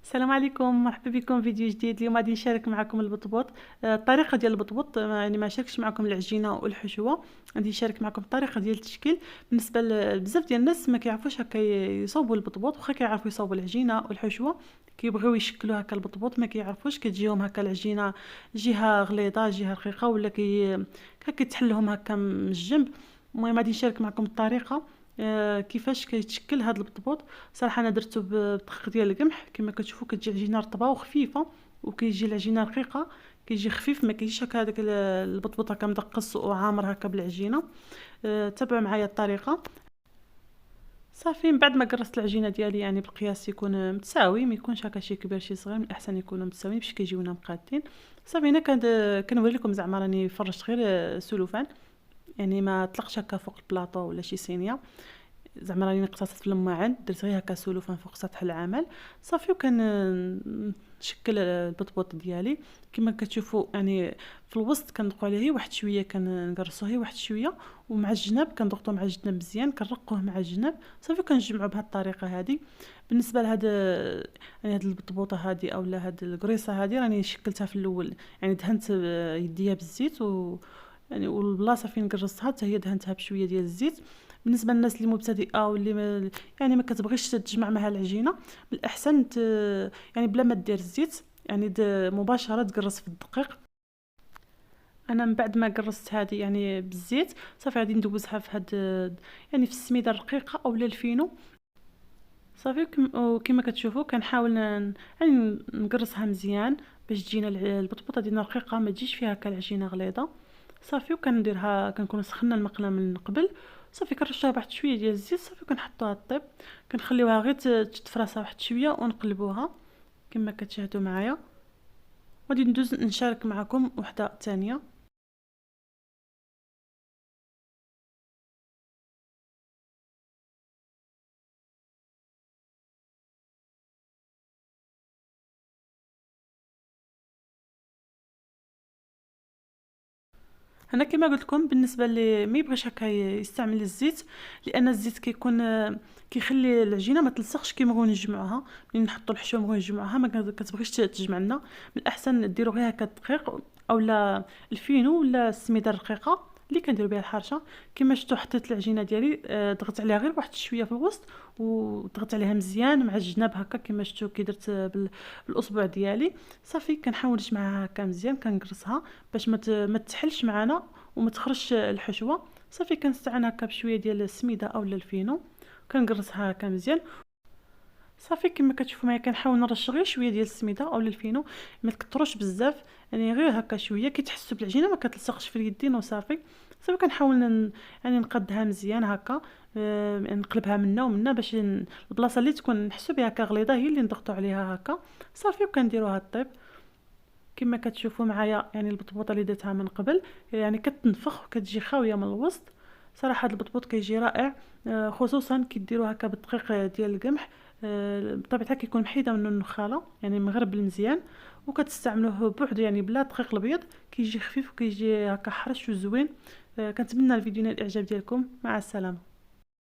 السلام عليكم، مرحبا بكم فيديو جديد. اليوم غادي نشارك معكم البطبوط. الطريقه ديال البطبوط، يعني ما شاركش معكم العجينه والحشوه. غادي نشارك معكم الطريقه ديال التشكيل. بالنسبه لبزاف ديال الناس ما كيعرفوش هكا يصوبوا البطبوط، واخا كيعرفوا يصوبوا العجينه والحشوه كيبغيو يشكلوا هكا البطبوط ما كيعرفوش، كتجيهم هكا العجينه جهه غليظه جهه رقيقه، ولا كيتحلهم هكا من الجنب. المهم غادي نشارك معكم الطريقه كيفاش كيتشكل هذا البطبوط. صراحه انا درته بدقيق ديال القمح، كما كتشوفوا كتجي العجينه رطبه وخفيفه، وكيجي العجينه رقيقه، كيجي خفيف، ما كيجيش هكا هذاك البطبوط هكا مدقص وعامر هكا بالعجينه. تابعوا معايا الطريقه. صافي من بعد ما قرصت العجينه ديالي، يعني بالقياس يكون متساوي، ما يكونش هكا شي كبير شي صغير، من الاحسن يكونوا متساويين باش كيجيونا مقادين. صافي هنا كنوري لكم زعما راني فرشت غير سلوفان، يعني ما طلقش هكا فوق البلاطو ولا شي صينيه، زعما راني نقتصت في الماعن، درت غير هكا سلوفان فوق سطح العمل. صافي نشكل البطبوط ديالي كما كتشوفوا، يعني في الوسط كنضغطوا عليه واحد شويه، كنقرصوه واحد شويه، ومع الجناب كنضغطوا مع الجناب مزيان، كنرقوه مع الجناب. صافي كنجمعوا بهذه الطريقه هذه. بالنسبه لهذا، يعني هذه البطبوطه هذه اولا هذه القريصه هذه راني شكلتها في الاول، يعني دهنت يديا بالزيت، يعني والبلاصه فين قرصتها حتى هي دهنتها بشويه ديال الزيت. بالنسبه للناس اللي مبتدئه واللي يعني ما كتبغيش تجمع معها العجينه، بالاحسن يعني بلا ما دير الزيت، يعني مباشره تقرص في الدقيق. انا من بعد ما قرصت هذه يعني بالزيت، صافي غادي ندوزها في هاد، يعني في السميده الرقيقه اولا الفينو. صافي وكما كتشوفوا كنحاول يعني نقرصها مزيان باش تجينا البطبوطه ديالنا رقيقه، ما تجيش فيها كالعجينه غليظه. صافي وكنديرها، كنكون سخنا المقله من قبل. صافي كنرشها بواحد شويه ديال الزيت، صافي كنحطوها طيب، كنخليوها غير تتفراسا واحد شويه ونقلبوها كما كتشاهدوا معايا. غادي ندوز نشارك معكم وحده ثانيه. انا كما قلت لكم، بالنسبه اللي ما يبغيش هكا يستعمل الزيت، لان الزيت كيكون كيخلي العجينه ما تلصقش كي نبغيو نجمعوها. ملي نحطوا الحشوه نبغيو نجمعوها ما كتبغيش تجمع لنا. من الاحسن ديروا غير هكا الدقيق اولا الفينو ولا السميده الرقيقه اللي كنديروا بها الحرشه. كما شفتوا حطيت العجينه ديالي، ضغطت عليها غير واحد شويه في الوسط، وضغطت عليها مزيان مع الجناب هكا كما شفتوا كي درت بالاصبع ديالي. صافي كنحاول نجمعها هكا مزيان، كنقرصها باش ما تحلش معنا وما تخرجش الحشوه. صافي كنستعان هكا بشويه ديال السميده اولا الفينو، كنقرصها هكا مزيان. صافي كما كتشوفوا معايا كنحاول نرش غير شويه ديال السميده اولا الفينو، ما تكثروش بزاف، يعني غير هكا شويه كي تحسوا بالعجينه ما كتلصقش في اليدين. وصافي صافي كنحاول يعني نقدها مزيان هكا، نقلبها منا ومنا باش البلاصه اللي تكون نحسوا بها هكا غليظه هي اللي نضغطوا عليها هكا. صافي وكنديروها طيب كما كتشوفوا معايا. يعني البطبوطه اللي درتها من قبل يعني كتنفخ وكتجي خاويه من الوسط. صراحه هذا البطبوط كيجي رائع، خصوصا كي ديروه هكا بالدقيق ديال القمح. بطبيعتها كيكون محيده من النخاله، يعني مغربل مزيان، وكتستعملوه بوحدو يعني بلا دقيق الابيض، كيجي خفيف وكيجي هكا حرش وزوين. كنتمنى الفيديو ينال الاعجاب ديالكم. مع السلامه.